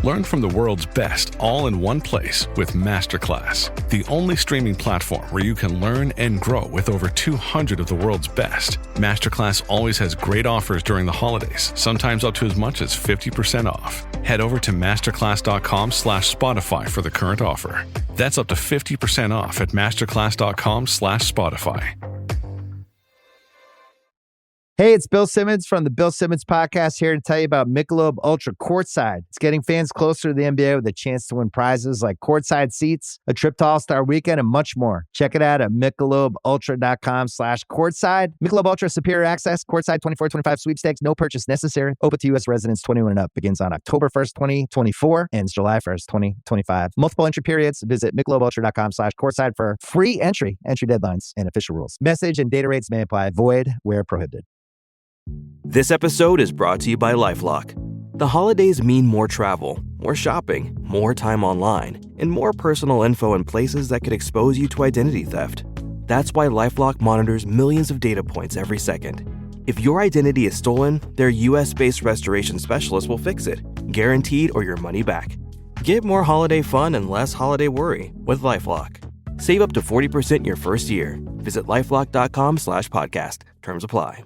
Learn from the world's best all in one place with Masterclass, the only streaming platform where you can learn and grow with over 200 of the world's best. Masterclass always has great offers during the holidays, sometimes up to as much as 50% off. Head over to masterclass.com/Spotify for the current offer. That's up to 50% off at masterclass.com/Spotify. Hey, it's Bill Simmons from the Bill Simmons Podcast here to tell you about Michelob Ultra Courtside. It's getting fans closer to the NBA with a chance to win prizes like courtside seats, a trip to All-Star Weekend, and much more. Check it out at MichelobUltra.com/courtside. Michelob Ultra Superior Access, Courtside 24-25 sweepstakes, no purchase necessary. Open to U.S. residents 21 and up. Begins on October 1st, 2024, ends July 1st, 2025. Multiple entry periods. Visit MichelobUltra.com/courtside for free entry deadlines, and official rules. Message and data rates may apply. Void where prohibited. This episode is brought to you by LifeLock. The holidays mean more travel, more shopping, more time online, and more personal info in places that could expose you to identity theft. That's why LifeLock monitors millions of data points every second. If your identity is stolen, their US-based restoration specialist will fix it, guaranteed or your money back. Get more holiday fun and less holiday worry with LifeLock. Save up to 40% your first year. Visit LifeLock.com/podcast. Terms apply.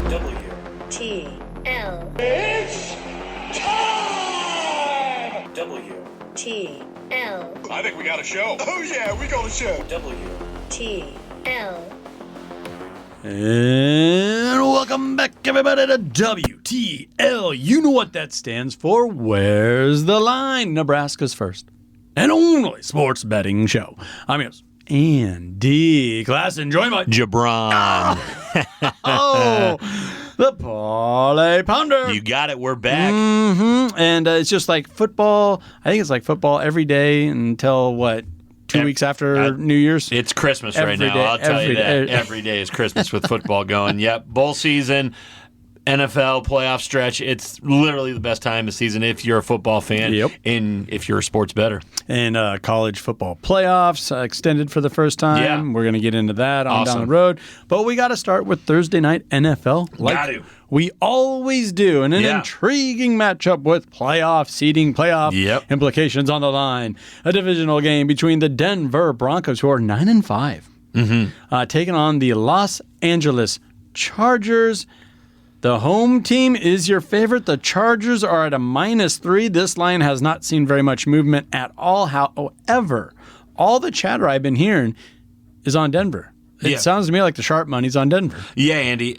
WTL. It's time! WTL. I think we got a show. Oh yeah, we got a show. WTL. And welcome back, everybody, to WTL. You know what that stands for. Where's the line? Nebraska's first and only sports betting show. I'm yours, Andy Classen, joined by JaBron. Oh, the Parlay Pounder. You got it. We're back. Mm-hmm. And it's just like football. I think it's like football every day until what? 2 weeks after New Year's? It's Christmas right now. I'll tell you that. Every day is Christmas with football going. Yep. Bowl season, NFL playoff stretch. It's literally the best time of season if you're a football fan. Yep. And if you're a sports bettor. And college football playoffs extended for the first time. Yeah. We're going to get into that on down the road. But we got to start with Thursday night NFL. Got to. We always do. And an intriguing matchup with playoff seeding, playoff implications on the line. A divisional game between the Denver Broncos, who are 9-5, taking on the Los Angeles Chargers. The home team is your favorite. The Chargers are at a -3. This line has not seen very much movement at all. However, all the chatter I've been hearing is on Denver. It sounds to me like the sharp money's on Denver. Yeah, Andy.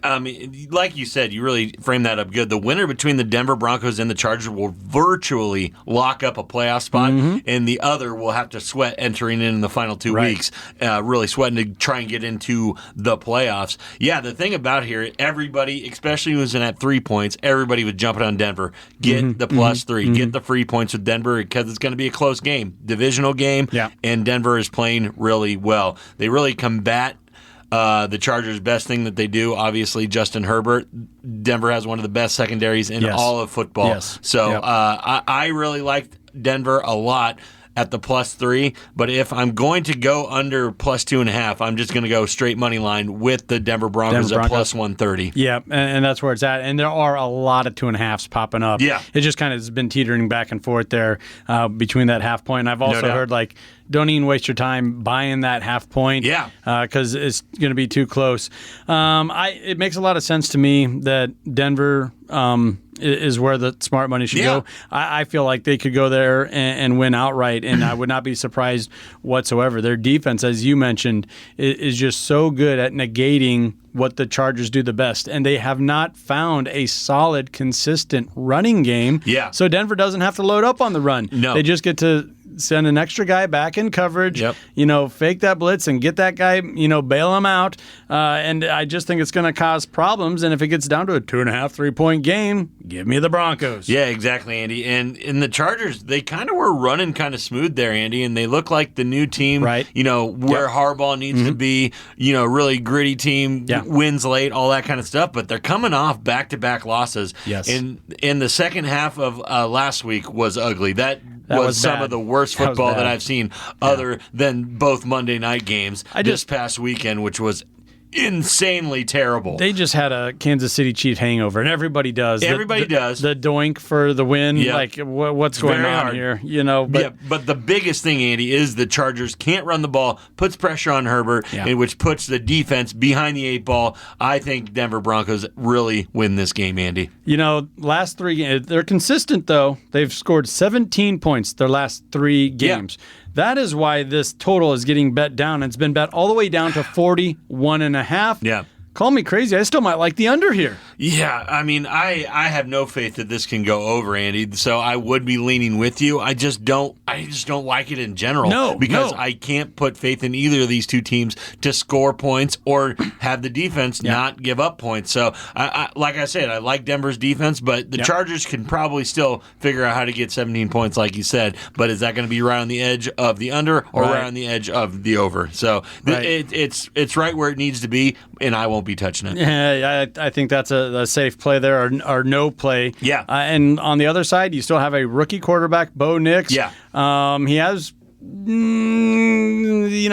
Like you said, you really framed that up good. The winner between the Denver Broncos and the Chargers will virtually lock up a playoff spot, and the other will have to sweat entering in the final 2 weeks, really sweating to try and get into the playoffs. Yeah, the thing about here, everybody, especially who was in at 3 points, everybody was jumping on Denver. Get the +3. Get the free points with Denver because it's going to be a close game, divisional game, and Denver is playing really well. They really combat the Chargers' best thing that they do, obviously, Justin Herbert. Denver has one of the best secondaries in all of football. So I really liked Denver a lot at the +3. But if I'm going to go under +2.5, I'm just going to go straight money line with the Denver Broncos at +130. Yeah, and that's where it's at. And there are a lot of 2.5s popping up. Yeah. It just kind of has been teetering back and forth there between that half point. And I've also heard, like, don't even waste your time buying that half point. Yeah. Because it's going to be too close. It makes a lot of sense to me that Denver is where the smart money should go. I feel like they could go there and win outright, and I would not be surprised whatsoever. Their defense, as you mentioned, is just so good at negating what the Chargers do the best, and they have not found a solid, consistent running game. Yeah. So Denver doesn't have to load up on the run. No. They just get to send an extra guy back in coverage, fake that blitz and get that guy, bail him out. And I just think it's going to cause problems. And if it gets down to a 2.5, 3-point game, give me the Broncos. Yeah, exactly, Andy. And in the Chargers, they kind of were running kind of smooth there, Andy, and they look like the new team, where Harbaugh needs to be, really gritty team, wins late, all that kind of stuff. But they're coming off back-to-back losses. Yes. And in the second half of last week was ugly. That was some of the worst football that I've seen other than both Monday night games this past weekend, which was insanely terrible. They just had a Kansas City Chiefs hangover, and everybody does. Everybody does. The doink for the win. Yep. Like, what's going on hard here? You know, but the biggest thing, Andy, is the Chargers can't run the ball, puts pressure on Herbert, which puts the defense behind the 8 ball. I think Denver Broncos really win this game, Andy. You know, last 3 games, they're consistent, though. They've scored 17 points their last 3 games. Yeah. That is why this total is getting bet down. It's been bet all the way down to 41.5. Yeah. Call me crazy. I still might like the under here. Yeah, I mean, I have no faith that this can go over, Andy. So I would be leaning with you. I just don't like it in general. Because I can't put faith in either of these two teams to score points or have the defense not give up points. So, like I said, I like Denver's defense, but the Chargers can probably still figure out how to get 17 points, like you said. But is that going to be right on the edge of the under or right on the edge of the over? So it's right where it needs to be, and I won't be touching it. Yeah, I think that's a safe play there, or no play. Yeah. And on the other side, you still have a rookie quarterback, Bo Nix. Yeah. He has, he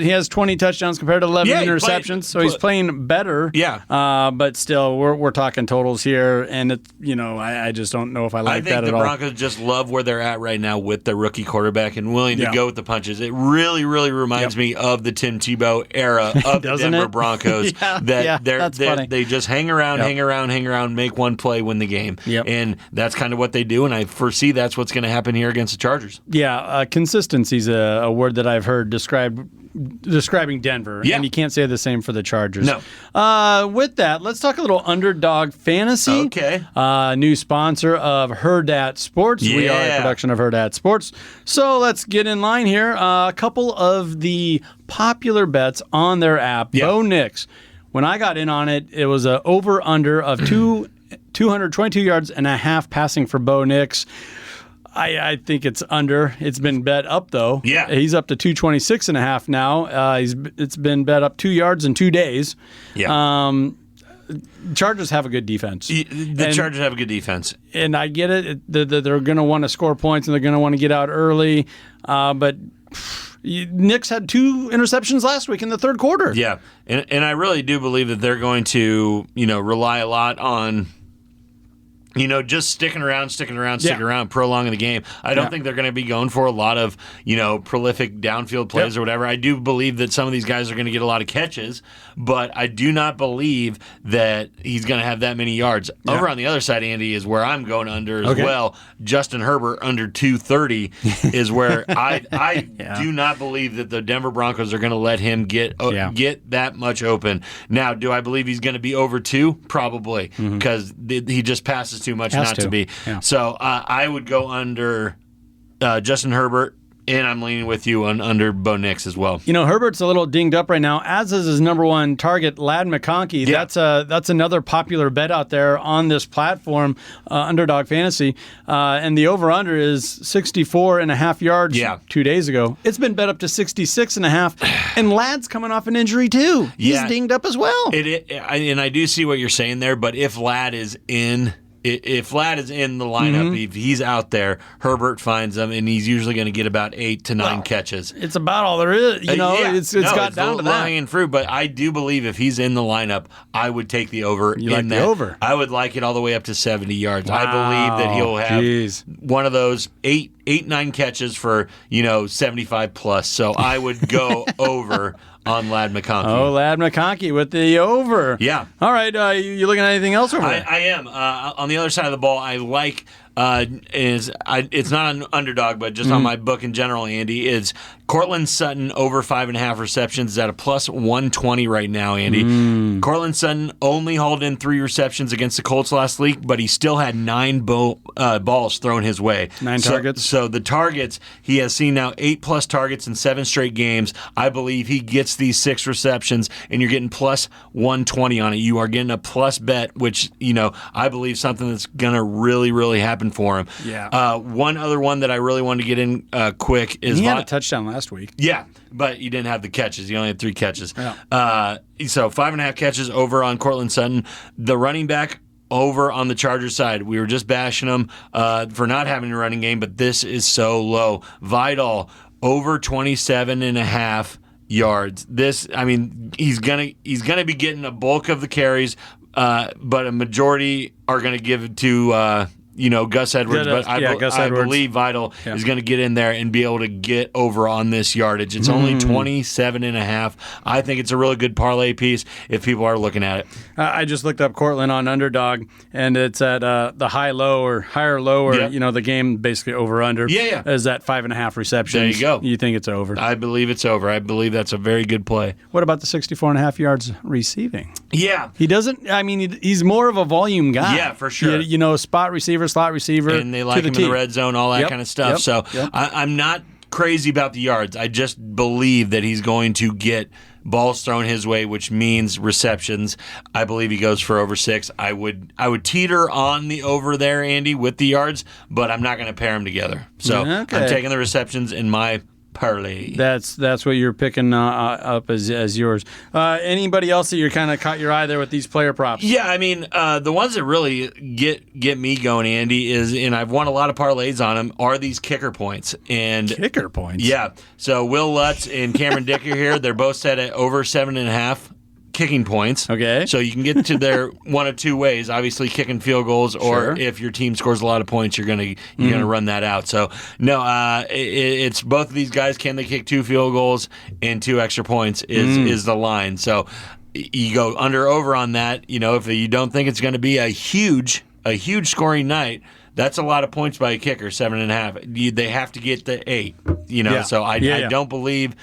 has 20 touchdowns compared to 11 interceptions, so he's playing better. Yeah. But still, we're talking totals here, and it's, I just don't know if I like that at all. I think the Broncos just love where they're at right now with the rookie quarterback and willing to go with the punches. It really, really reminds me of the Tim Tebow era of the Denver Broncos. They just hang around, make one play, win the game. Yep. And that's kind of what they do, and I foresee that's what's going to happen here against the Chargers. Yeah, consistency is a word that I've heard describing Denver, and you can't say the same for the Chargers. No. With that, let's talk a little Underdog Fantasy. Okay. New sponsor of Herdat Sports. Yeah. We are a production of Herdat Sports. So let's get in line here. A couple of the popular bets on their app. Bo Nix. When I got in on it, it was an over-under of 222 yards and a half passing for Bo Nix. I think it's under. It's been bet up, though. Yeah. He's up to 226.5 now. It's been bet up 2 yards in 2 days. Yeah. Chargers have a good defense. Chargers have a good defense. And I get it. They're going to want to score points, and they're going to want to get out early. But Nix had 2 interceptions last week in the third quarter. Yeah. And I really do believe that they're going to, rely a lot on just sticking around, prolonging the game. I don't think they're going to be going for a lot of, prolific downfield plays or whatever. I do believe that some of these guys are going to get a lot of catches, but I do not believe that he's going to have that many yards. Over on the other side, Andy, is where I'm going under as well. Justin Herbert under 230 is where I do not believe that the Denver Broncos are going to let him get that much open. Now, do I believe he's going to be over 2? Probably, because he just passes too much to be. Yeah. So I would go under Justin Herbert, and I'm leaning with you on under Bo Nix as well. Herbert's a little dinged up right now, as is his number one target, Ladd McConkey. Yeah. That's another popular bet out there on this platform, Underdog Fantasy. And the over-under is 64.5 yards 2 days ago. It's been bet up to 66.5, and Ladd's coming off an injury too. He's dinged up as well. And I do see what you're saying there, but if Ladd is in the lineup, if he's out there, Herbert finds him, and he's usually going to get about 8 to 9 catches. It's about all there is. It's got down to that. Low-hanging fruit, but I do believe if he's in the lineup, I would take the over. You like the over? I would like it all the way up to 70 yards. Wow. I believe that he'll have one of those 8-9 catches for 75 plus. So I would go over on Ladd McConkey. Oh, Ladd McConkey with the over. Yeah. All right. You looking at anything else over there? I am. On the other side of the ball, I like it's not an underdog, but just on my book in general, Andy, is Cortland Sutton over 5.5 receptions is at a plus 120 right now, Andy. Cortland Sutton only hauled in 3 receptions against the Colts last week, but he still had 9 balls thrown his way. 9 targets. So the targets, he has seen now 8+ targets in 7 straight games. I believe he gets these 6 receptions, and you're getting plus 120 on it. You are getting a plus bet, which, I believe something that's going to really, really happen for him. Yeah. One other one that I really wanted to get in quick is he had a touchdown last week. Yeah, but he didn't have the catches. He only had 3 catches. Yeah. So 5.5 catches over on Cortland Sutton. The running back over on the Chargers side. We were just bashing them for not having a running game, but this is so low. Vidal over 27.5 yards. He's gonna be getting a bulk of the carries, but a majority are gonna give it to Gus Edwards. But I believe Vital is going to get in there and be able to get over on this yardage. It's only 27.5. I think it's a really good parlay piece if people are looking at it. I just looked up Cortland on Underdog, and it's at the higher-low, or the game basically over-under. Yeah. Is at 5.5 receptions. There you go. You think it's over? I believe it's over. I believe that's a very good play. What about the 64.5 yards receiving? Yeah. He doesn't, he's more of a volume guy. Yeah, for sure. Spot receiver, slot receiver. And they like him in the red zone, all that kind of stuff. So Yep. I'm not crazy about the yards. I just believe that he's going to get balls thrown his way, which means receptions. I believe he goes for over 6. I would teeter on the over there, Andy, with the yards, but I'm not going to pair them together. So I'm taking the receptions in my parlay. That's what you're picking up as yours. Anybody else that you kind of caught your eye there with these player props? Yeah, the ones that really get me going, Andy, and I've won a lot of parlays on them, are these kicker points. And kicker points? Yeah. So Will Lutz and Cameron Dicker here, they're both set at over 7.5 kicking points. Okay. So you can get to there one of two ways. Obviously, kicking field goals, or if your team scores a lot of points, you're gonna run that out. So no, it's both of these guys. Can they kick 2 field goals and 2 extra points is the line. So you go under over on that. If you don't think it's going to be a huge scoring night, that's a lot of points by a kicker, 7.5. They have to get the 8. So I don't believe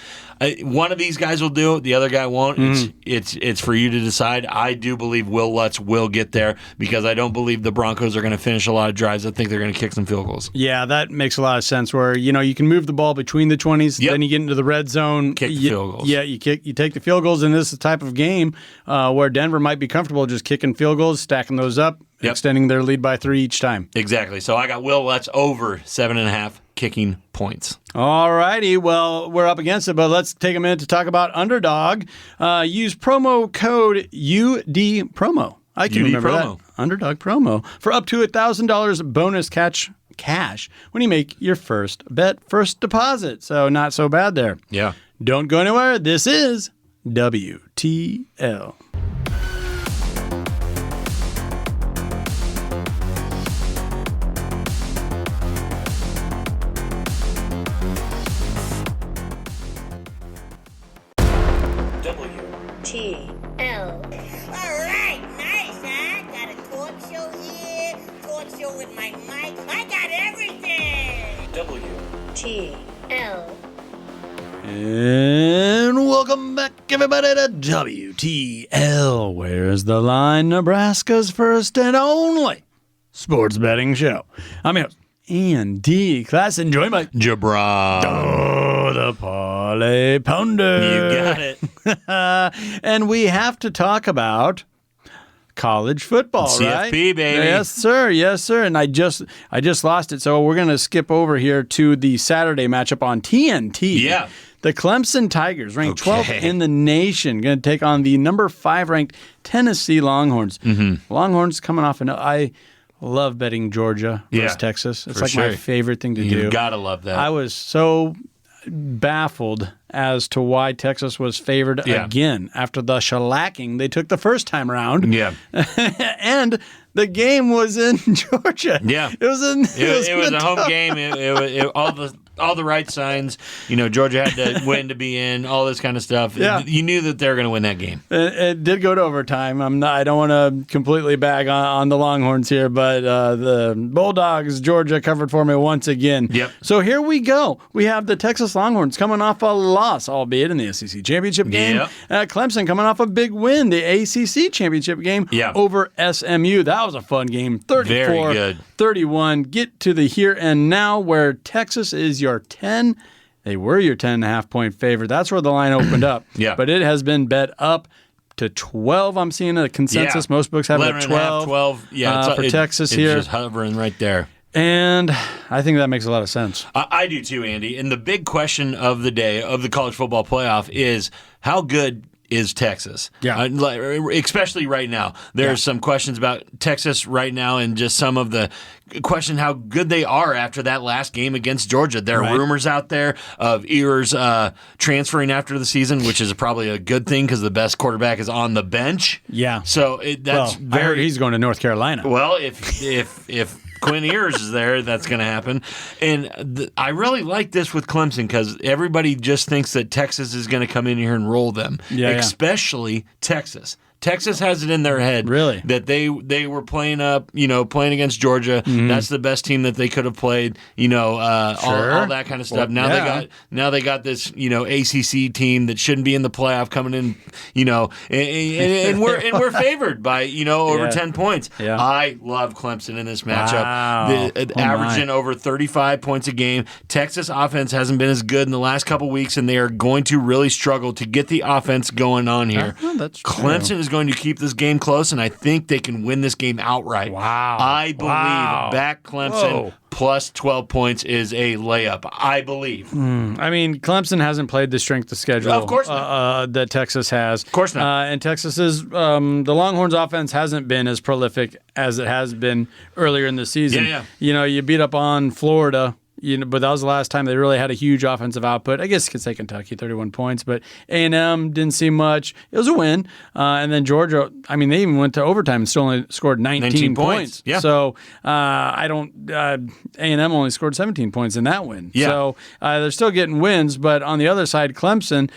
one of these guys will do it. The other guy won't. It's for you to decide. I do believe Will Lutz will get there because I don't believe the Broncos are going to finish a lot of drives. I think they're going to kick some field goals. Yeah, that makes a lot of sense. Where you can move the ball between the 20s, then you get into the red zone, kick the field goals. Yeah, you take the field goals, and this is the type of game where Denver might be comfortable just kicking field goals, stacking those up, extending their lead by 3 each time. Exactly. So I got Will Lutz over 7.5 kicking points. All righty. Well, we're up against it, but let's take a minute to talk about Underdog. Use promo code UDPromo. I can remember that. Underdog promo for up to $1,000 bonus cash when you make your first deposit. So not so bad there. Yeah. Don't go anywhere. This is WTL. WTL. All right, nice, huh? Got a talk show here, talk show with my mic. I got everything. WTL. And welcome back, everybody, to WTL. Where's the line? Nebraska's first and only sports betting show. I'm your host, Andy Classen, joined by JaBron. Oh, the Parlay Pounder. You got it. And we have to talk about college football, right? CFP, baby. Yes, sir. Yes, sir. And I just lost it, so we're going to skip over here to the Saturday matchup on TNT. Yeah. The Clemson Tigers, ranked 12th in the nation, going to take on the number 5 ranked Tennessee Longhorns. Longhorns coming off I love betting Georgia versus Texas. It's like my favorite thing to do. You gotta love that. I was so baffled as to why Texas was favored again after the shellacking they took the first time around. Yeah. And the game was in Georgia. Yeah. It was a home game. It all the right signs. Georgia had to win to be in, all this kind of stuff. Yeah. You knew that they were going to win that game. It did go to overtime. I don't want to completely bag on the Longhorns here, but the Bulldogs, Georgia, covered for me once again. Yep. So here we go. We have the Texas Longhorns coming off a loss, albeit in the SEC championship game. Yep. Clemson coming off a big win, the ACC championship game over SMU. That was a fun game. 34-31. Get to the here and now where Texas is your 10. They were your 10.5 point favorite. That's where the line opened up. But it has been bet up to 12. I'm seeing a consensus. Most books have it at 12. Yeah, for Texas here. It's just hovering right there. And I think that makes a lot of sense. I do too, Andy. And the big question of the day of the college football playoff is how good is Texas? Especially right now. There's some questions about Texas right now and just some of the question how good they are after that last game against Georgia. There are rumors out there of Ears transferring after the season, which is probably a good thing because the best quarterback is on the bench. Yeah. So that's I heard he's going to North Carolina. Well, if Quinn Ewers is there, that's going to happen. And I really like this with Clemson because everybody just thinks that Texas is going to come in here and roll them, especially Texas. Texas has it in their head that they were playing against Georgia. Mm-hmm. That's the best team that they could have played. All that kind of stuff. Now they got this ACC team that shouldn't be in the playoff coming in. And we're favored by over 10 points. Yeah. I love Clemson in this matchup. Wow. Averaging over 35 points a game. Texas offense hasn't been as good in the last couple weeks, and they are going to really struggle to get the offense going on here. That's Clemson is going to keep this game close, and I think they can win this game outright. Wow. I believe back Clemson plus 12 points is a layup. I believe. I mean, Clemson hasn't played the strength of schedule of course not. That Texas has. Of course not. And Texas's the Longhorns offense hasn't been as prolific as it has been earlier in the season. Yeah. You beat up on Florida. But that was the last time they really had a huge offensive output. I guess you could say Kentucky, 31 points, but A&M didn't see much. It was a win. And then Georgia, they even went to overtime and still only scored 19 points. Yeah. So A&M only scored 17 points in that win. Yeah. So they're still getting wins, but on the other side, Clemson,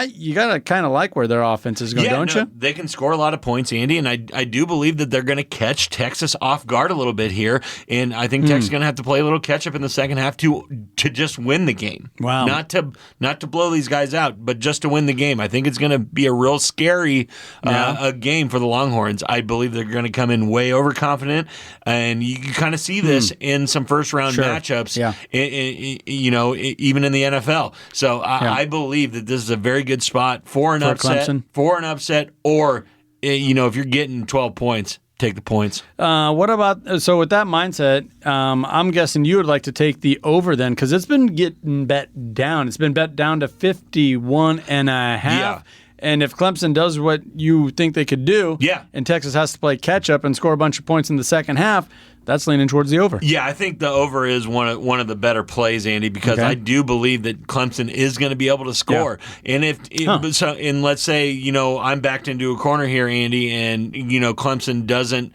you got to kind of like where their offense is going, don't you? They can score a lot of points, Andy, and I do believe that they're going to catch Texas off guard a little bit here, and I think Texas is going to have to play a little catch-up in the second half to just win the game. Wow. Not to blow these guys out, but just to win the game. I think it's going to be a real scary a game for the Longhorns. I believe they're going to come in way overconfident, and you can kind of see this in some first-round matchups, even in the NFL. So I believe that this is a very good spot for an upset, or if you're getting 12 points, take the points. What about, so with that mindset, I'm guessing you would like to take the over then, because it's been getting bet down. It's been bet down to 51.5. Yeah. And if Clemson does what you think they could do, and Texas has to play catch up and score a bunch of points in the second half, that's leaning towards the over. Yeah, I think the over is one of the better plays, Andy, because I do believe that Clemson is going to be able to score. Yeah. And let's say I'm backed into a corner here, Andy, and Clemson doesn't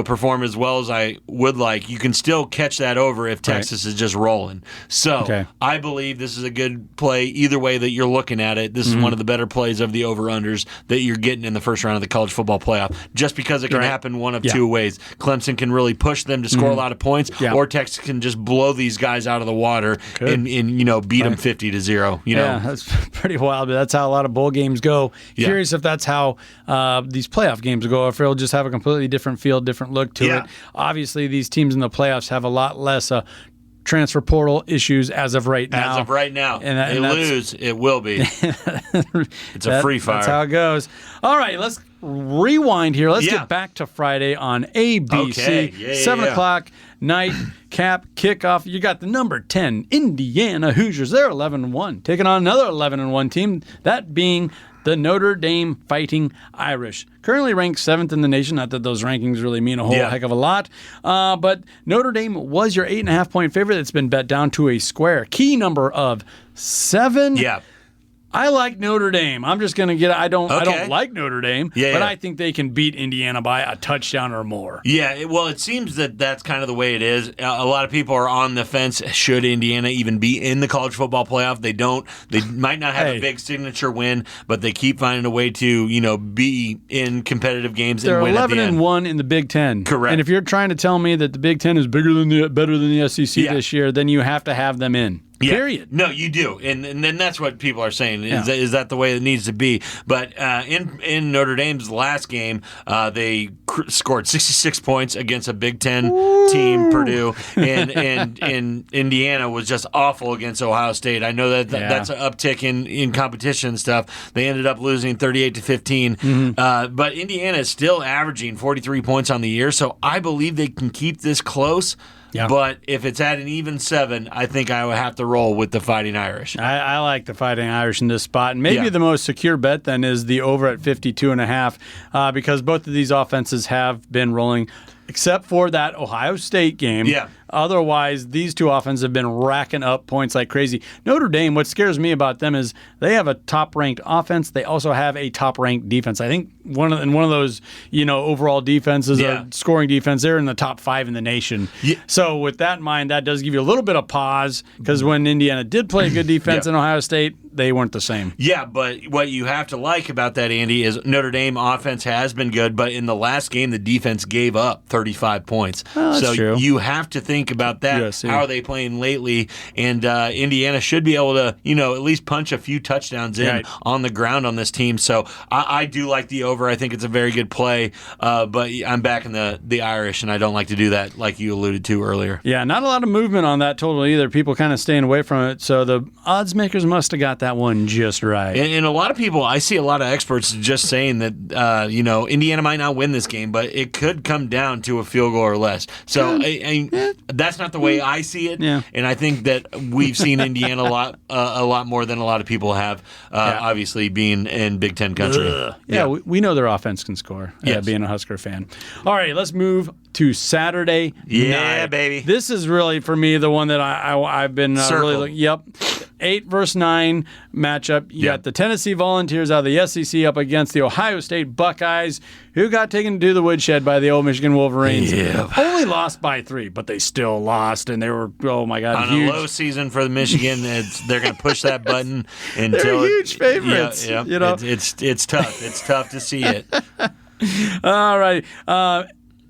perform as well as I would like. You can still catch that over if Texas is just rolling. So I believe this is a good play either way that you're looking at it. This is one of the better plays of the over-unders that you're getting in the first round of the college football playoff, just because it can happen one of two ways. Clemson can really push them to score a lot of points, or Texas can just blow these guys out of the water and beat them 50-0. Yeah, that's pretty wild, but that's how a lot of bowl games go. Curious if that's how these playoff games go, or if it'll just have a completely different feel, different look to it. Obviously, these teams in the playoffs have a lot less transfer portal issues as of right now. As of right now. And they lose, it will be. It's a free fire. That's how it goes. All right, let's rewind here. Let's get back to Friday on ABC. 7 o'clock night cap kickoff. You got the number 10 Indiana Hoosiers. They're 11-1, taking on another 11-1 team, that being the Notre Dame Fighting Irish. Currently ranked 7th in the nation. Not that those rankings really mean a whole heck of a lot. But Notre Dame was your 8.5-point favorite. It's been bet down to a square. Key number of 7. Yeah. I like Notre Dame. I'm just going to get. I don't like Notre Dame, but I think they can beat Indiana by a touchdown or more. Yeah, well, it seems that that's kind of the way it is. A lot of people are on the fence. Should Indiana even be in the college football playoff? They don't. They might not have a big signature win, but they keep finding a way to be in competitive games. They're and win 11-1 in the Big Ten. Correct. And if you're trying to tell me that the Big Ten is better than the SEC this year, then you have to have them in. Yeah. Period. No, you do, and then that's what people are saying. Is that the way it needs to be? But in Notre Dame's last game, they scored 66 points against a Big Ten team, Purdue, and Indiana was just awful against Ohio State. I know that's an uptick in competition and stuff. They ended up losing 38-15, but Indiana is still averaging 43 points on the year, so I believe they can keep this close. Yeah. But if it's at an even 7, I think I would have to roll with the Fighting Irish. I like the Fighting Irish in this spot. And maybe the most secure bet then is the over at 52.5 because both of these offenses have been rolling. except for that Ohio State game. Yeah. Otherwise, these two offenses have been racking up points like crazy. Notre Dame, what scares me about them is they have a top-ranked offense. They also have a top-ranked defense. I think one of those, overall defenses, scoring defense, they're in the top 5 in the nation. Yeah. So with that in mind, that does give you a little bit of pause because when Indiana did play good defense in Ohio State, they weren't the same. Yeah, but what you have to like about that, Andy, is Notre Dame offense has been good, but in the last game, the defense gave up 35 points. Oh, that's true. You have to think about that. USC. How are they playing lately? And Indiana should be able to, at least punch a few touchdowns in on the ground on this team. So I do like the over. I think it's a very good play, but I'm back in the Irish, and I don't like to do that like you alluded to earlier. Yeah, not a lot of movement on that total either. People kind of staying away from it. So the odds makers must have got that one just right. And a lot of people, I see a lot of experts just saying that, Indiana might not win this game, but it could come down to a field goal or less. So that's not the way I see it. Yeah. And I think that we've seen Indiana a lot more than a lot of people have, obviously being in Big Ten country. Yeah, we know their offense can score, being a Husker fan. All right, let's move to Saturday night. Baby. This is really, for me, the one that I've been really looking. Yep. 8 versus 9 matchup. You got the Tennessee Volunteers out of the SEC up against the Ohio State Buckeyes, who got taken to the woodshed by the old Michigan Wolverines. Only lost by 3, but they still lost, and they were, oh my God, on huge. A low season for the Michigan. They're going to push that button until they're huge favorites. It's tough. It's tough to see it. All right.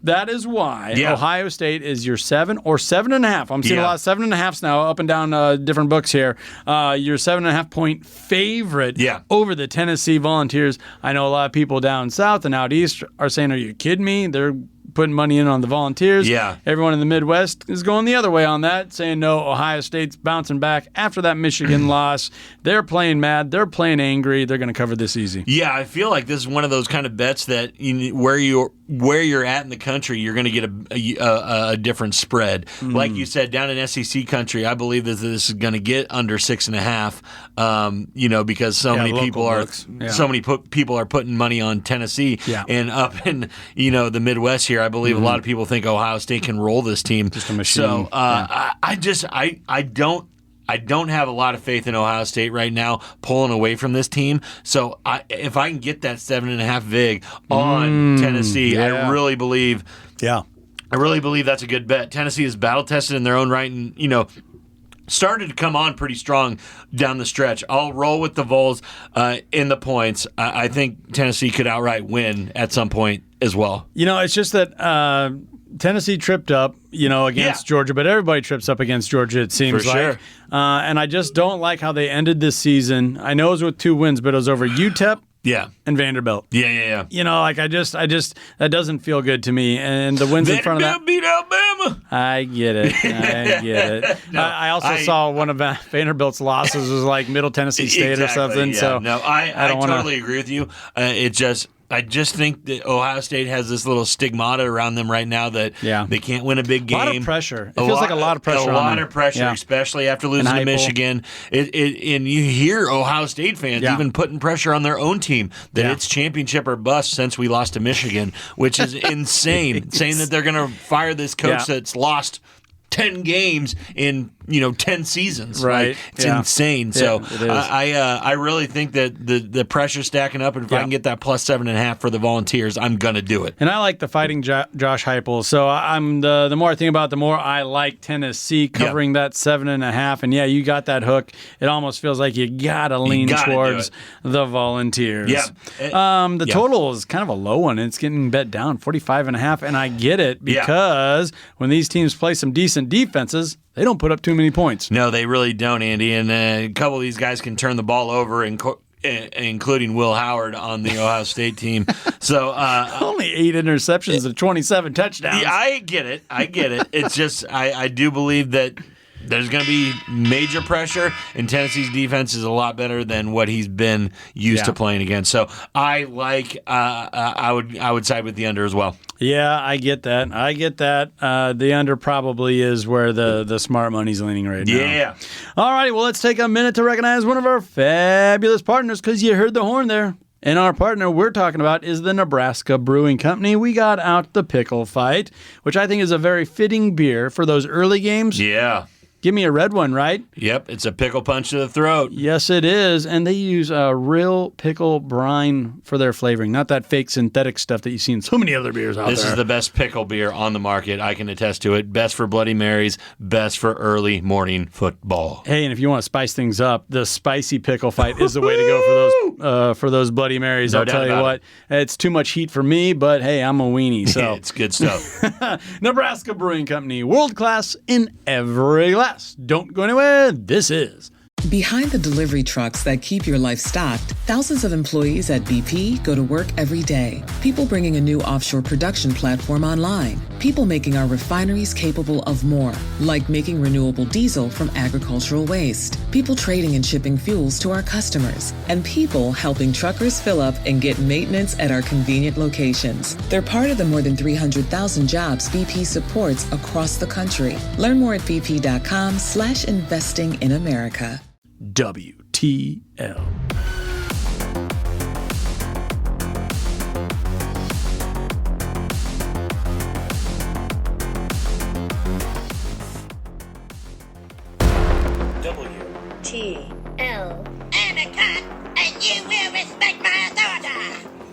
That is why Ohio State is your 7 or 7.5. I'm seeing a lot of 7.5s now, up and down different books here. Your 7.5 point favorite over the Tennessee Volunteers. I know a lot of people down south and out east are saying, "Are you kidding me?" They're putting money in on the Volunteers. Yeah. Everyone in the Midwest is going the other way on that, saying no, Ohio State's bouncing back after that Michigan loss. They're playing mad. They're playing angry. They're going to cover this easy. Yeah, I feel like this is one of those kind of bets that where you're at in the country, you're going to get a different spread. Like you said, down in SEC country, I believe that this is going to get under 6.5. Because so many people are putting money on Tennessee, and up in the Midwest here, I believe a lot of people think Ohio State can roll this team. Just a machine. So I don't have a lot of faith in Ohio State right now pulling away from this team. So if I can get that 7.5 vig on Tennessee, I really believe that's a good bet. Tennessee is battle tested in their own right, and started to come on pretty strong down the stretch. I'll roll with the Vols in the points. I think Tennessee could outright win at some point as well. It's just that Tennessee tripped up, against Georgia, but everybody trips up against Georgia, it seems like. Sure. And I just don't like how they ended this season. I know it was with 2 wins, but it was over UTEP. And Vanderbilt. Yeah. That doesn't feel good to me. And the wins in front of that. beat Alabama. I get it. No, I also saw one of Vanderbilt's losses was like Middle Tennessee State or something. Yeah. So no, I totally agree with you. I just think that Ohio State has this little stigmata around them right now that they can't win a big game. A lot of pressure. It feels like a lot of pressure. Especially after losing to Michigan. And you hear Ohio State fans even putting pressure on their own team that it's championship or bust since we lost to Michigan, which is insane. Saying that they're going to fire this coach that's lost 10 games in 10 seasons. Right. It's insane. So it is. I really think that the pressure's stacking up, and if I can get that plus 7.5 for the Volunteers, I'm gonna do it. And I like the fighting Josh Heupel. So I'm the more I think about it, the more I like Tennessee covering that 7.5. And you got that hook. It almost feels like you gotta lean towards the Volunteers. The total is kind of a low one. It's getting bet down 45.5, and I get it because when these teams play some decent defenses, they don't put up too many points. No, they really don't, Andy. And a couple of these guys can turn the ball over, including Will Howard on the Ohio State team. So only 8 interceptions and 27 touchdowns. Yeah, I get it. It's just I do believe that there's going to be major pressure, and Tennessee's defense is a lot better than what he's been used to playing against. So I would side with the under as well. Yeah, I get that. The under probably is where the smart money's leaning right now. Yeah. All right, well, let's take a minute to recognize one of our fabulous partners, because you heard the horn there. And our partner we're talking about is the Nebraska Brewing Company. We got out the Pickle Fight, which I think is a very fitting beer for those early games. Yeah. Give me a red one, right? Yep, it's a pickle punch to the throat. Yes, it is. And they use a real pickle brine for their flavoring, not that fake synthetic stuff that you see in so many other beers out there. This is the best pickle beer on the market. I can attest to it. Best for Bloody Marys, best for early morning football. Hey, and if you want to spice things up, the spicy Pickle Fight is the way to go for those Bloody Marys. No I'll tell you what, it's too much heat for me, but hey, I'm a weenie. So It's good stuff. Nebraska Brewing Company, world class in every glass. Don't go anywhere. This is Behind the delivery trucks that keep your life stocked, thousands of employees at BP go to work every day. People bringing a new offshore production platform online. People making our refineries capable of more, like making renewable diesel from agricultural waste. People trading and shipping fuels to our customers. And people helping truckers fill up and get maintenance at our convenient locations. They're part of the more than 300,000 jobs BP supports across the country. Learn more at bp.com/investing in America. WTL. WTL. I'm a cop, and you will respect my authority.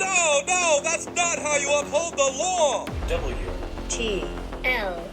No, that's not how you uphold the law. WTL.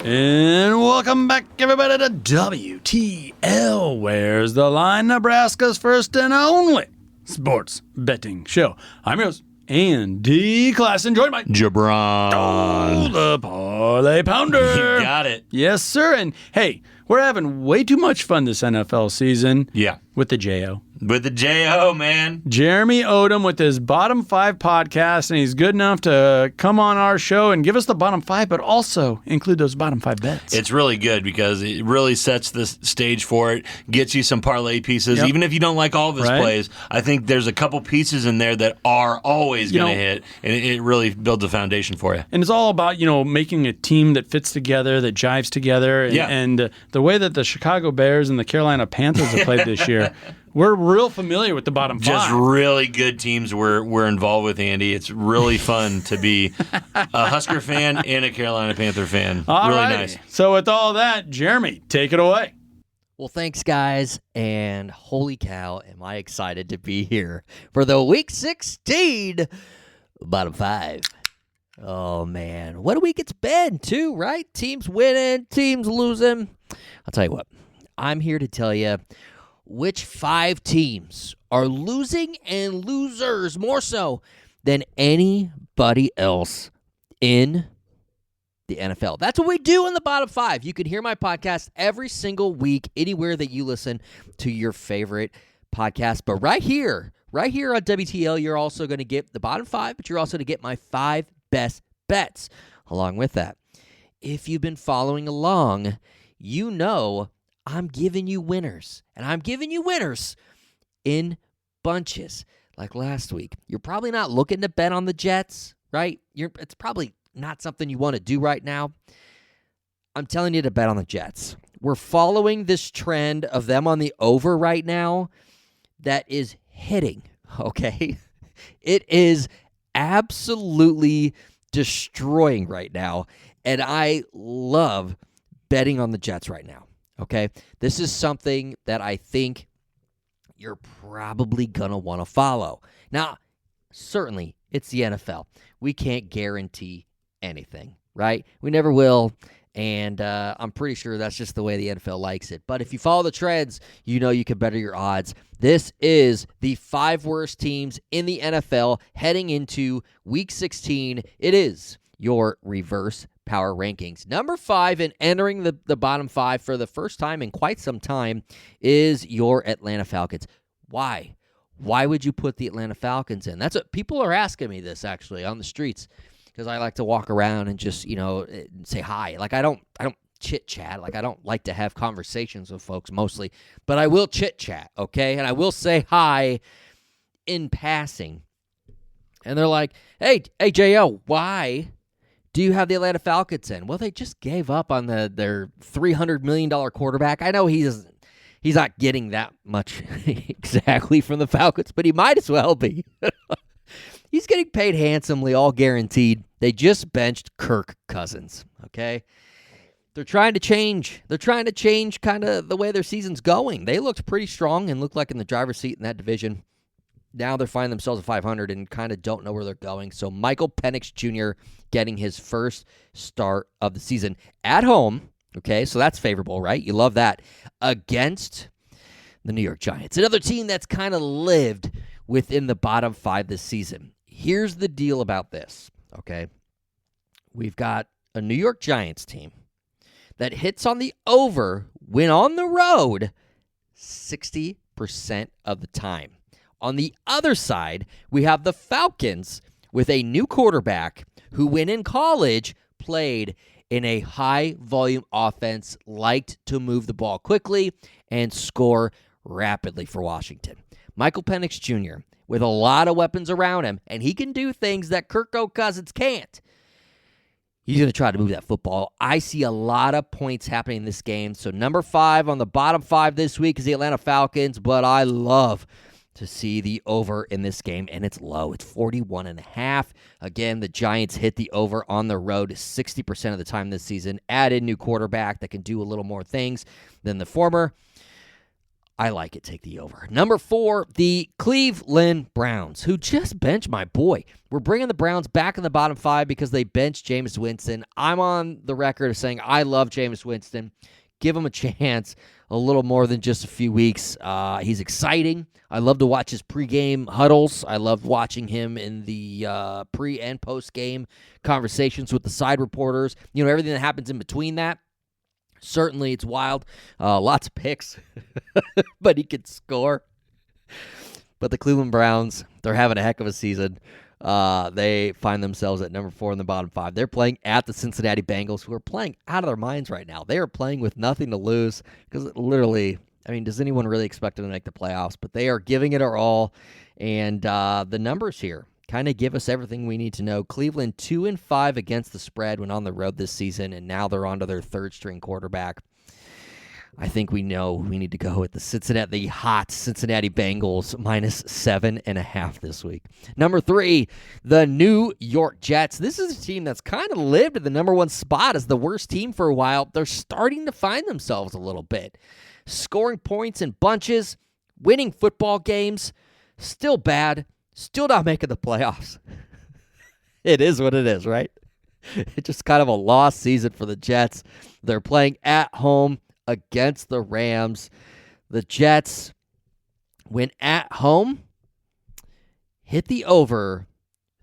And welcome back, everybody, to WTL. Where's the line? Nebraska's first and only sports betting show. I'm yours, Andy Classen, joined by JaBron. the Parlay Pounder. You got it. Yes, sir. And hey, we're having way too much fun this NFL season. Yeah. With the J.O. With the J.O., man. Jeremy Odem with his Bottom 5 podcast, and he's good enough to come on our show and give us the Bottom 5, but also include those Bottom 5 bets. It's really good because it really sets the stage for it, gets you some parlay pieces. Even if you don't like all of his plays, I think there's a couple pieces in there that are always going to hit, and it really builds a foundation for you. And it's all about, making a team that fits together, that jives together, and the way that the Chicago Bears and the Carolina Panthers have played this year. We're real familiar with the Bottom 5. Just really good teams we're involved with, Andy. It's really fun to be a Husker fan and a Carolina Panther fan. All really right. nice. So with all that, Jeremy, take it away. Well, thanks, guys. And holy cow, am I excited to be here for the Week 16 Bottom 5. Oh, man. What a week it's been, too, right? Teams winning, teams losing. I'll tell you what. I'm here to tell you which 5 teams are losing and losers more so than anybody else in the NFL. That's what we do in the Bottom 5. You can hear my podcast every single week, anywhere that you listen to your favorite podcast. But right here on WTL, you're also going to get the Bottom 5, but you're also going to get my 5 best bets along with that. If you've been following along, you know I'm giving you winners, and I'm giving you winners in bunches. Like last week, you're probably not looking to bet on the Jets, right? It's probably not something you want to do right now. I'm telling you to bet on the Jets. We're following this trend of them on the over right now that is hitting, okay? It is absolutely destroying right now, and I love betting on the Jets right now. Okay, this is something that I think you're probably going to want to follow. Now, certainly, it's the NFL. We can't guarantee anything, right? We never will, and I'm pretty sure that's just the way the NFL likes it. But if you follow the trends, you know you can better your odds. This is the 5 worst teams in the NFL heading into Week 16. It is your reverse power rankings. Number 5 and entering the Bottom 5 for the first time in quite some time is your Atlanta Falcons. Why? Why would you put the Atlanta Falcons in? That's what people are asking me this actually on the streets, because I like to walk around and just, say hi. Like I don't chit chat. Like I don't like to have conversations with folks mostly, but I will chit chat, okay? And I will say hi in passing. And they're like, "Hey, JO, why do you have the Atlanta Falcons in?" Well, they just gave up on their $300 million quarterback. I know he He's not getting that much exactly from the Falcons, but he might as well be. He's getting paid handsomely, all guaranteed. They just benched Kirk Cousins, okay? They're trying to change. They're trying to change kind of the way their season's going. They looked pretty strong and looked like in the driver's seat in that division. Now they're finding themselves at 500 and kind of don't know where they're going. So Michael Penix Jr. getting his first start of the season at home. Okay, so that's favorable, right? You love that. Against the New York Giants. Another team that's kind of lived within the bottom 5 this season. Here's the deal about this, okay? We've got a New York Giants team that hits on the over when on the road 60% of the time. On the other side, we have the Falcons with a new quarterback who, when in college, played in a high-volume offense, liked to move the ball quickly and score rapidly for Washington. Michael Penix Jr., with a lot of weapons around him, and he can do things that Kirk Cousins can't. He's going to try to move that football. I see a lot of points happening in this game. So number 5 on the bottom 5 this week is the Atlanta Falcons, but I love to see the over in this game, and it's low. It's 41.5. Again, the Giants hit the over on the road 60% of the time this season. Added new quarterback that can do a little more things than the former. I like it. Take the over. Number 4, the Cleveland Browns, who just benched my boy. We're bringing the Browns back in the bottom 5 because they benched Jameis Winston. I'm on the record of saying I love Jameis Winston. Give him a chance a little more than just a few weeks. He's exciting. I love to watch his pregame huddles. I love watching him in the pre- and post-game conversations with the side reporters. You know, everything that happens in between that. Certainly, it's wild. Lots of picks, but he can score. But the Cleveland Browns, they're having a heck of a season. They find themselves at number 4 in the bottom 5. They're playing at the Cincinnati Bengals, who are playing out of their minds right now. They are playing with nothing to lose because literally, I mean, does anyone really expect them to make the playoffs? But they are giving it our all, and the numbers here kind of give us everything we need to know. Cleveland 2-5 against the spread when on the road this season, and now they're on to their third-string quarterback. I think we know we need to go with the hot Cincinnati Bengals -7.5 this week. Number 3, the New York Jets. This is a team that's kind of lived at the number 1 spot as the worst team for a while. They're starting to find themselves a little bit. Scoring points in bunches, winning football games, still bad, still not making the playoffs. It is what it is, right? It's just kind of a lost season for the Jets. They're playing at home against the Rams. The Jets, when at home, hit the over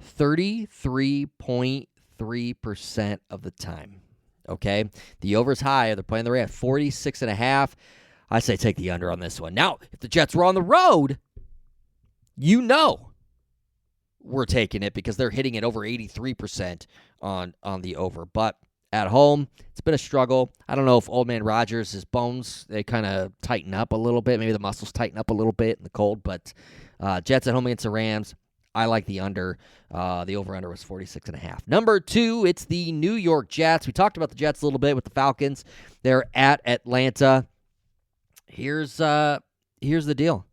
33.3% of the time. Okay? The over's high. They're playing the Rams 46.5. I say take the under on this one. Now, if the Jets were on the road, you know we're taking it because they're hitting it over 83% on the over. But at home, it's been a struggle. I don't know if Old Man Rodgers, his bones, they kind of tighten up a little bit. Maybe the muscles tighten up a little bit in the cold. But Jets at home against the Rams, I like the under. The over-under was 46.5. Number 2, it's the New York Jets. We talked about the Jets a little bit with the Falcons. They're at Atlanta. Here's the deal.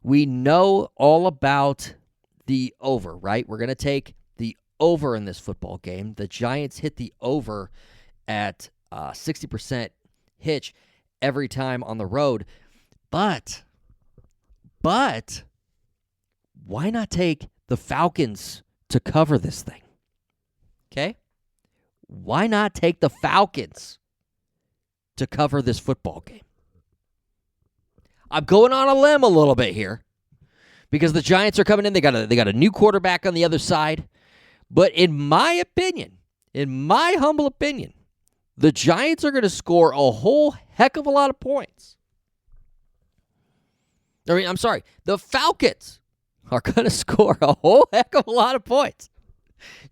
We know all about the over, right? We're going to take the over in this football game. The Giants hit the over at 60% hitch every time on the road. But why not take the Falcons to cover this thing? Okay? Why not take the Falcons to cover this football game? I'm going on a limb a little bit here because the Giants are coming in. They got a new quarterback on the other side. But in my opinion, in my humble opinion, the Giants are going to score a whole heck of a lot of points. The Falcons are going to score a whole heck of a lot of points,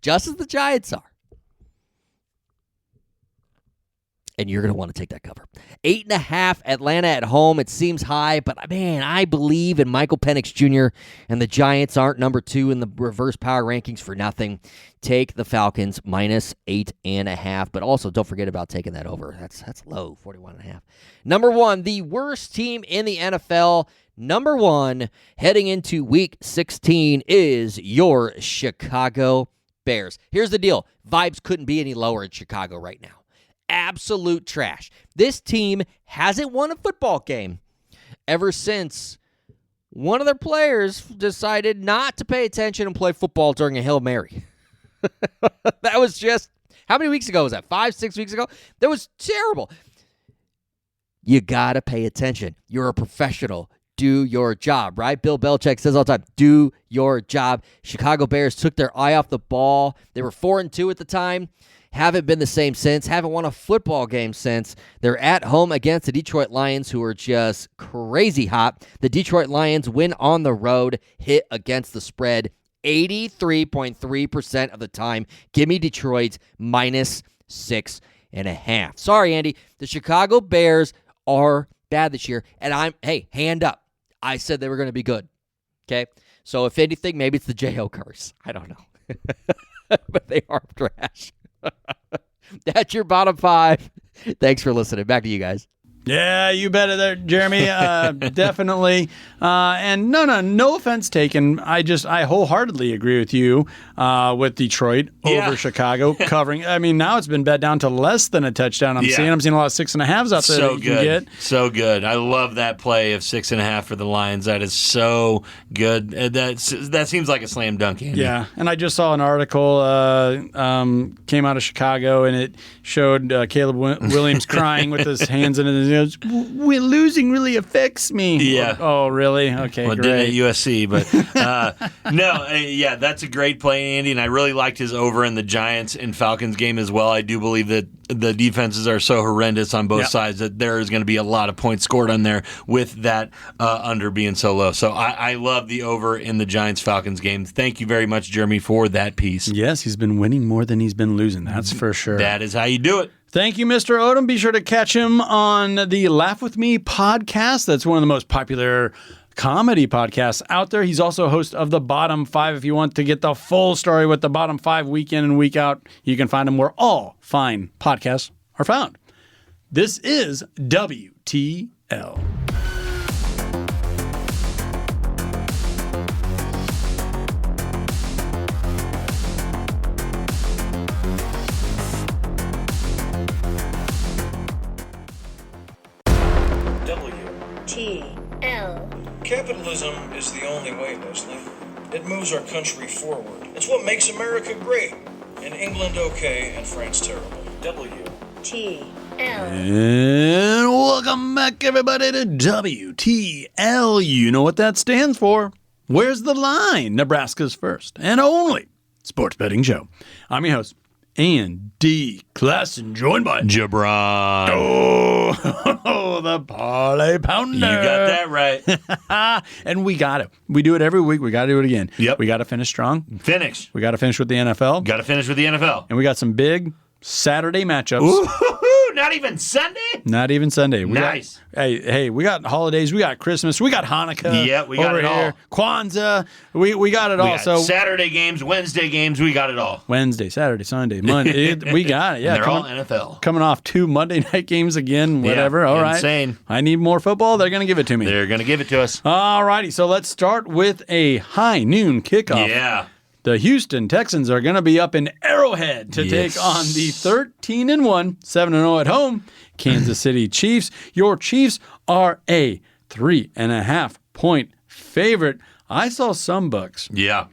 just as the Giants are. and you're going to want to take that cover. 8.5 Atlanta at home. It seems high, but man, I believe in Michael Penix Jr., and the Giants aren't number 2 in the reverse power rankings for nothing. Take the Falcons minus 8.5, but also don't forget about taking that over. That's low, 41.5. Number 1, the worst team in the NFL. Number 1, heading into Week 16 is your Chicago Bears. Here's the deal. Vibes couldn't be any lower in Chicago right now. Absolute trash. This team hasn't won a football game ever since one of their players decided not to pay attention and play football during a Hail Mary. That was just, how many weeks ago was that? 5, 6 weeks ago? That was terrible. You got to pay attention. You're a professional. Do your job, right? Bill Belichick says all the time, do your job. Chicago Bears took their eye off the ball. They were 4-2 at the time. Haven't been the same since. Haven't won a football game since. They're at home against the Detroit Lions, who are just crazy hot. The Detroit Lions win on the road, hit against the spread 83.3% of the time. Give me Detroit minus 6.5. Sorry, Andy. The Chicago Bears are bad this year, and hand up. I said they were going to be good. Okay? So if anything, maybe it's the J.O. curse. I don't know. But they are trash. That's your bottom 5. Thanks for listening. Back to you guys. Yeah, you bet it there, Jeremy. Definitely. And no offense taken. I wholeheartedly agree with you with Detroit over Chicago covering. I mean, now it's been bet down to less than a touchdown. I'm seeing a lot of 6.5s out there that you can get. So good. I love that play of 6.5 for the Lions. That is so good. That seems like a slam dunk, Andy. Yeah, and I just saw an article came out of Chicago, and it showed Caleb Williams crying with his hands in his. We're losing really affects me. Yeah. Oh, really? Okay, well, great. Did at USC, but that's a great play, Andy, and I really liked his over in the Giants and Falcons game as well. I do believe that the defenses are so horrendous on both sides that there is going to be a lot of points scored on there with that under being so low. So I love the over in the Giants-Falcons game. Thank you very much, Jeremy, for that piece. Yes, he's been winning more than he's been losing. That's for sure. That is how you do it. Thank you, Mr. Odem. Be sure to catch him on the Laugh With Me podcast. That's one of the most popular comedy podcasts out there. He's also host of The Bottom 5. If you want to get the full story with The Bottom 5 week in and week out, you can find him where all fine podcasts are found. This is WTL. WTL. Capitalism is the only way, Leslie. It moves our country forward. It's what makes America great. And England okay and France terrible. WTL. And welcome back, everybody, to WTL. You know what that stands for. Where's the line? Nebraska's first and only sports betting show. I'm your host, Andy Classen, joined by JaBron. Oh, the Parlay Pounder. You got that right. And we got it. We do it every week. We got to do it again. Yep. We got to finish strong. Finish. We got to finish with the NFL. Got to finish with the NFL. And we got some big Saturday matchups. Ooh, not even Sunday? Not even Sunday. Nice. Hey, we got holidays. We got Christmas. We got Hanukkah. Yeah, we got over it all. here. Kwanzaa. We got it all. Got so Saturday games, Wednesday games, we got it all. Wednesday, Saturday, Sunday, Monday. We got it. Yeah, and they're all NFL. Coming off 2 Monday night games again. Whatever. Yeah, all right. insane. I need more football. They're going to give it to me. They're going to give it to us. All righty. So let's start with a high noon kickoff. Yeah. The Houston Texans are going to be up in Arrowhead to take on the 13-1, 7-0 at home Kansas City Chiefs. Your Chiefs are a 3.5-point favorite. I saw some books. Yeah.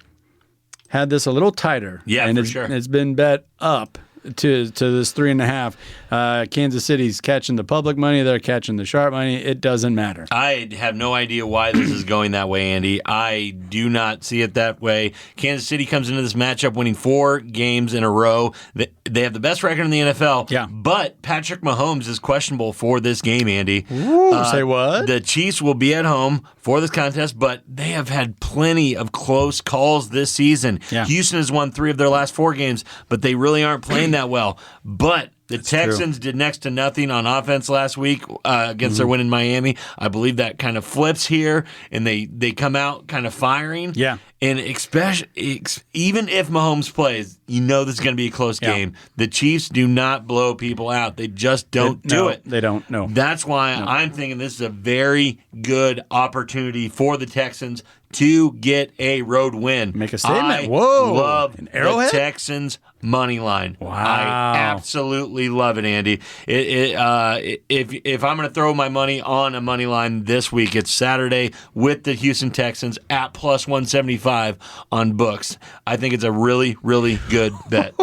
Had this a little tighter. Yeah, and for sure. It's been bet up to this 3.5. Kansas City's catching the public money. They're catching the sharp money. It doesn't matter. I have no idea why this is going that way, Andy. I do not see it that way. Kansas City comes into this matchup winning 4 games in a row. They have the best record in the NFL. Yeah. But Patrick Mahomes is questionable for this game, Andy. Ooh, say what? The Chiefs will be at home for this contest, but they have had plenty of close calls this season. Yeah. Houston has won 3 of their last 4 games, but they really aren't playing that well. But The Texans did next to nothing on offense last week against their win in Miami. I believe that kind of flips here, and they come out kind of firing. Yeah. And especially, even if Mahomes plays, you know this is going to be a close game. The Chiefs do not blow people out. They just don't do it. They don't, no. That's why I'm thinking this is a very good opportunity for the Texans to get a road win. Make a statement. I Whoa. love An Arrowhead? the Texans money line. Wow. I absolutely love it, Andy. If I'm going to throw my money on a money line this week, it's Saturday with the Houston Texans at plus 175 on books. I think it's a really, really good bet.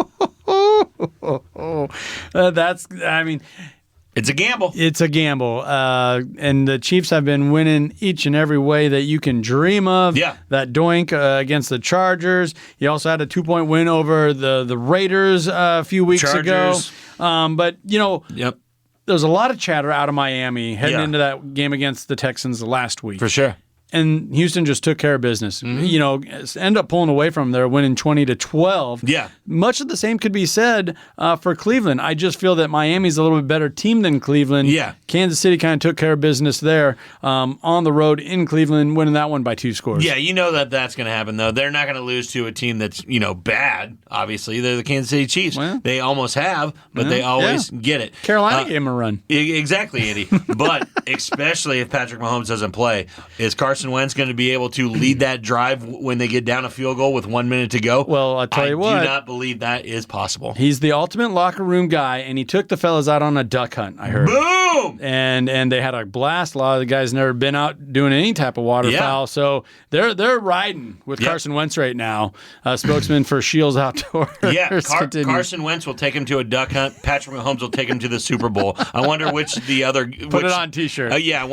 It's a gamble. It's a gamble. And the Chiefs have been winning each and every way that you can dream of. Yeah. That doink against the Chargers. He also had a 2-point win over the Raiders a few weeks ago. But, there's a lot of chatter out of Miami heading into that game against the Texans last week. For sure. And Houston just took care of business. End up pulling away from them. They're winning 20-12. Yeah. Much of the same could be said for Cleveland. I just feel that Miami's a little bit better team than Cleveland. Yeah. Kansas City kind of took care of business there on the road in Cleveland, winning that one by 2 scores. Yeah, you know that's going to happen, though. They're not going to lose to a team that's, bad, obviously. They're the Kansas City Chiefs. Well, they almost have, but they always get it. Carolina gave them a run. Exactly, Andy. But especially if Patrick Mahomes doesn't play, is Carson Wentz going to be able to lead that drive when they get down a field goal with 1 minute to go? Well, I'll tell you what. I do not believe that is possible. He's the ultimate locker room guy, and he took the fellas out on a duck hunt, I heard. Boom! And they had a blast. A lot of the guys never been out doing any type of waterfowl, so they're riding with Carson Wentz right now. Spokesman for Shields Outdoors. Yeah, Carson Wentz will take him to a duck hunt. Patrick Mahomes will take him to the Super Bowl. I wonder which the other put it on T-shirt. I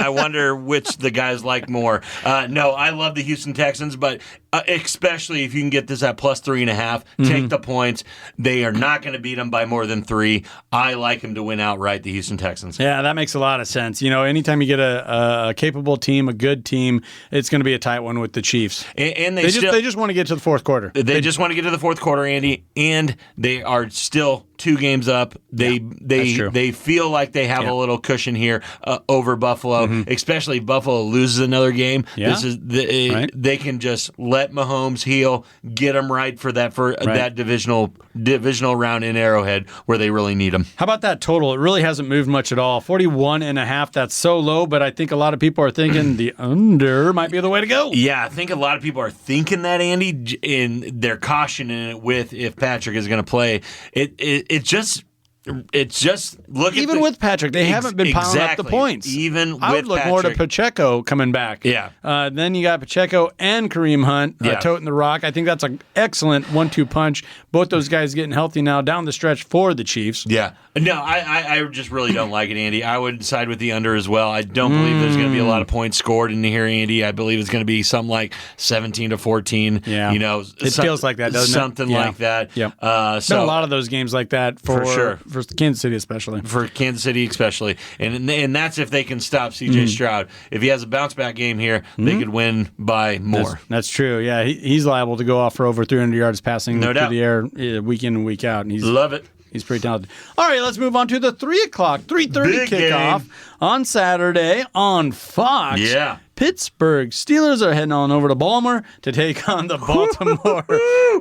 wonder which the guys like more. No, I love the Houston Texans, but especially if you can get this at plus 3.5, take the points. They are not going to beat them by more than 3. I like them to win outright, the Houston Texans. Yeah, that makes a lot of sense. Anytime you get a capable team, a good team, it's going to be a tight one with the Chiefs. And they just want to get to the fourth quarter. They just want to get to the fourth quarter, Andy, and they are still 2 games up. They feel like they have a little cushion here over Buffalo, especially if Buffalo loses another game. Yeah. They can just let Mahomes heal, get them right for that divisional round in Arrowhead where they really need them. How about that total? It really hasn't moved much at all. 41.5. That's so low, but I think a lot of people are thinking the under might be the way to go. Yeah, I think a lot of people are thinking that, Andy, and they're cautioning it with if Patrick is going to play. It's just look even at with Patrick, they haven't been piling up the points. Even I would look more to Pacheco coming back. Yeah. Then you got Pacheco and Kareem Hunt toting the rock. I think that's an excellent 1-2 punch. Both those guys getting healthy now down the stretch for the Chiefs. Yeah. No, I just really don't like it, Andy. I would side with the under as well. I don't believe there's going to be a lot of points scored in here, Andy. I believe it's going to be something like 17-14. Yeah. It feels like that, doesn't something like that. Yep. Been a lot of those games like that for sure. For Kansas City especially. For Kansas City especially. And that's if they can stop C.J. Stroud. If he has a bounce-back game here, they could win by more. That's true. Yeah, he's liable to go off for over 300 yards passing through the air week in and week out. And love it. He's pretty talented. All right, let's move on to the 3:30 kickoff on Saturday on Fox. Yeah. Pittsburgh Steelers are heading on over to Baltimore to take on the Baltimore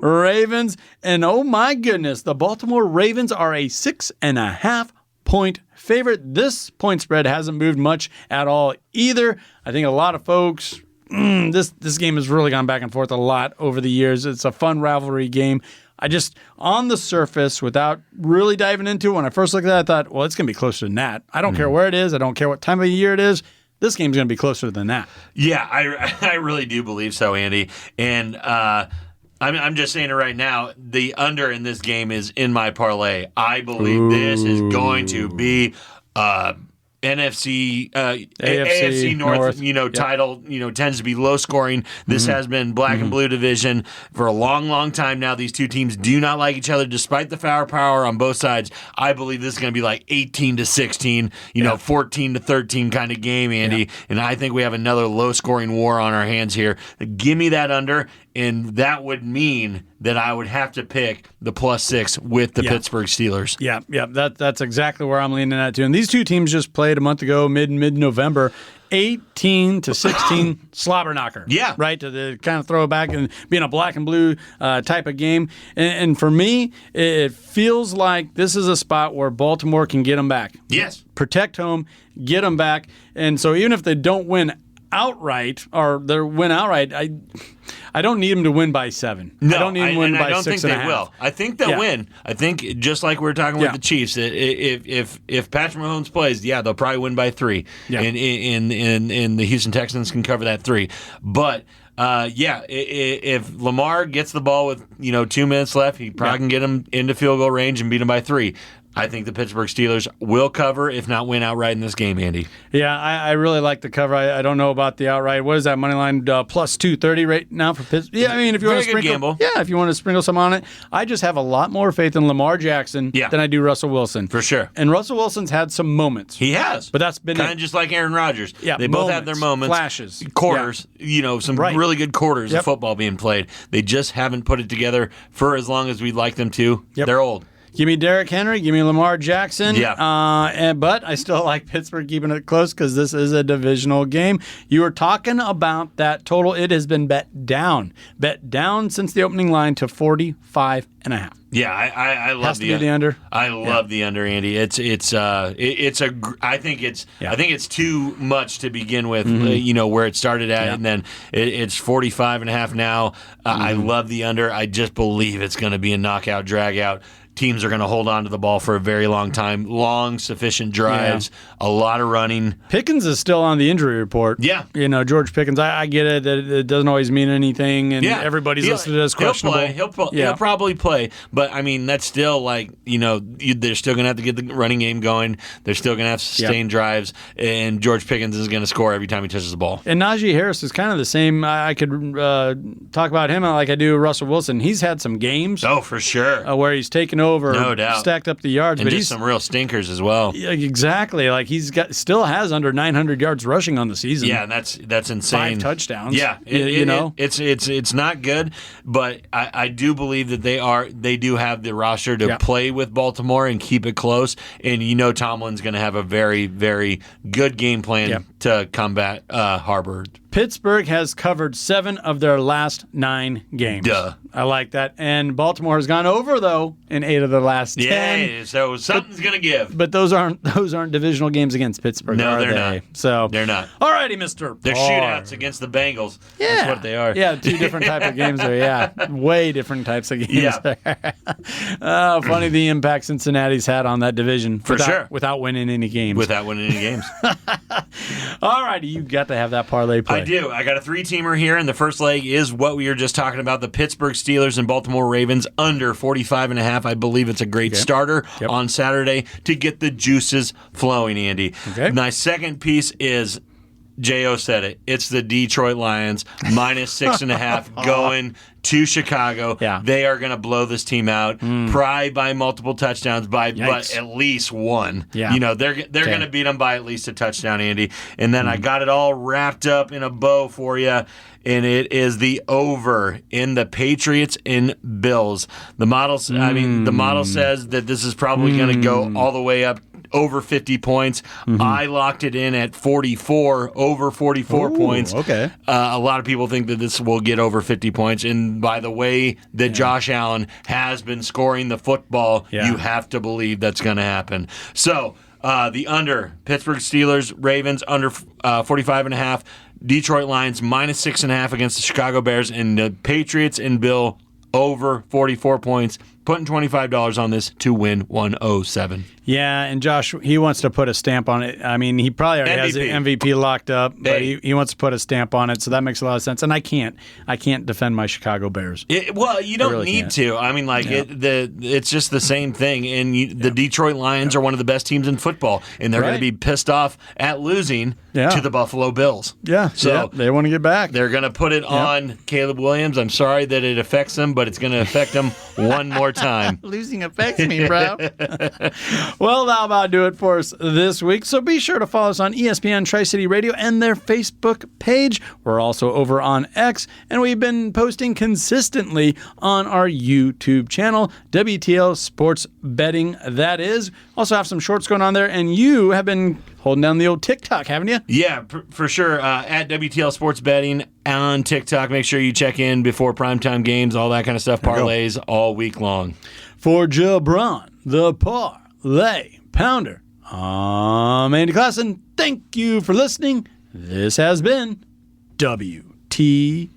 Ravens. And oh my goodness, the Baltimore Ravens are a 6.5-point favorite. This point spread hasn't moved much at all either. I think a lot of folks, this game has really gone back and forth a lot over the years. It's a fun rivalry game. I just, on the surface, without really diving into it, when I first looked at it, I thought, well, it's going to be closer than that. I don't care where it is. I don't care what time of year it is. This game's going to be closer than that. Yeah, I really do believe so, Andy. And I'm just saying it right now. The under in this game is in my parlay. I believe this is going to be AFC North, title, tends to be low scoring. This has been black and blue division for a long, long time now. These two teams do not like each other despite the firepower on both sides. I believe this is going to be like 18-16, 14-13 kind of game, Andy. Yeah. And I think we have another low scoring war on our hands here. Give me that under. And that would mean that I would have to pick the +6 with the Pittsburgh Steelers. Yeah. That's exactly where I'm leaning at too. And these two teams just played a month ago, mid-November. 18-16 slobber knocker. Yeah. Right? To kind of throw it back and being a black and blue type of game. And for me, it feels like this is a spot where Baltimore can get them back. Yes. Protect home, get them back. And so even if they don't win outright, or they win outright, I don't need them to win by 7. No, I don't need them to win by 6.5. I don't think they will. I think they'll win. I think just like we were talking with the Chiefs, if Patrick Mahomes plays, they'll probably win by 3. Yeah. And the Houston Texans can cover that 3. But if Lamar gets the ball with 2 minutes left, he probably can get him into field goal range and beat him by 3. I think the Pittsburgh Steelers will cover, if not win outright in this game, Andy. Yeah, I really like the cover. I don't know about the outright. What is that money line? Plus 230 right now for Pittsburgh. Yeah, I mean, if you want to sprinkle, gamble. Yeah, if you want to sprinkle some on it, I just have a lot more faith in Lamar Jackson than I do Russell Wilson. For sure. And Russell Wilson's had some moments. He has, but that's been kind of just like Aaron Rodgers. Yeah, they both have their moments, flashes, quarters. Some really good quarters of football being played. They just haven't put it together for as long as we'd like them to. Yep. They're old. Give me Derrick Henry. Give me Lamar Jackson. Yeah. But I still like Pittsburgh keeping it close because this is a divisional game. You were talking about that total. It has been bet down since the opening line to 45.5. Yeah, I love the under. I love the under, Andy. I think it's too much to begin with. Where it started at, and then it's 45.5 now. I love the under. I just believe it's going to be a knockout, drag out. Teams are going to hold on to the ball for a very long time. Long, sufficient drives, a lot of running. Pickens is still on the injury report. Yeah. George Pickens, I get it that it doesn't always mean anything, and everybody's listed as questionable. He'll probably play, but, I mean, that's still they're still going to have to get the running game going. They're still going to have to sustain drives, and George Pickens is going to score every time he touches the ball. And Najee Harris is kind of the same. I could talk about him like I do Russell Wilson. He's had some games. Oh, for sure. Where he's taken over, no doubt, stacked up the yards, and but just some real stinkers as well. Yeah, exactly. Like still has under 900 yards rushing on the season. Yeah, and that's insane. 5 touchdowns. Yeah, it's not good, but I do believe that they do have the roster to play with Baltimore and keep it close. And Tomlin's going to have a very, very good game plan to combat Harvard. Pittsburgh has covered 7 of their last 9 games. Duh. I like that. And Baltimore has gone over, though, in 8 of their last 10. Yeah, so something's going to give. But those aren't divisional games against Pittsburgh, no, are they're they? not. So they're not. All righty, Mr. They're shootouts against the Bengals. Yeah. That's what they are. Yeah, 2 different types of games there. Yeah, way different types of games there. Funny the impact Cincinnati's had on that division. For sure. Without winning any games. All righty, you got to have that parlay play. I do. I got a 3-teamer here, and the first leg is what we were just talking about, the Pittsburgh Steelers and Baltimore Ravens under 45.5. I believe it's a great starter on Saturday to get the juices flowing, Andy. Okay. My second piece is, J.O. said it, it's the Detroit Lions, -6.5 going to Chicago. Yeah. They are going to blow this team out, probably by multiple touchdowns, but at least 1. Yeah. They're going to beat them by at least a touchdown, Andy. And then I got it all wrapped up in a bow for you, and it is the over in the Patriots and Bills. The model says that this is probably going to go all the way up over 50 points. I locked it in at 44, over 44 points. Okay. A lot of people think that this will get over 50 points, and by the way that Josh Allen has been scoring the football, you have to believe that's going to happen. So, the under, Pittsburgh Steelers, Ravens, under 45.5, Detroit Lions, -6.5 against the Chicago Bears, and the Patriots and Bill over 44 points. Putting $25 on this to win 107. Yeah, and Josh, he wants to put a stamp on it. I mean, he probably already has the MVP locked up, but he wants to put a stamp on it, so that makes a lot of sense. And I can't defend my Chicago Bears. You don't need to. I mean, it's just the same thing. And the Detroit Lions are one of the best teams in football, and they're going to be pissed off at losing to the Buffalo Bills. Yeah, so they want to get back. They're going to put it on Caleb Williams. I'm sorry that it affects them, but it's going to affect them one more time. Losing affects me, bro. Well, that'll about do it for us this week. So be sure to follow us on ESPN Tri-City Radio and their Facebook page. We're also over on X, and we've been posting consistently on our YouTube channel, WTL Sports Betting, that is. Also have some shorts going on there, and you have been holding down the old TikTok, haven't you? Yeah, for sure. At WTL Sports Betting on TikTok. Make sure you check in before primetime games, all that kind of stuff, parlays all week long. For JaBron, the Parlay Pounder, I'm Andy Classen. Thank you for listening. This has been WTL.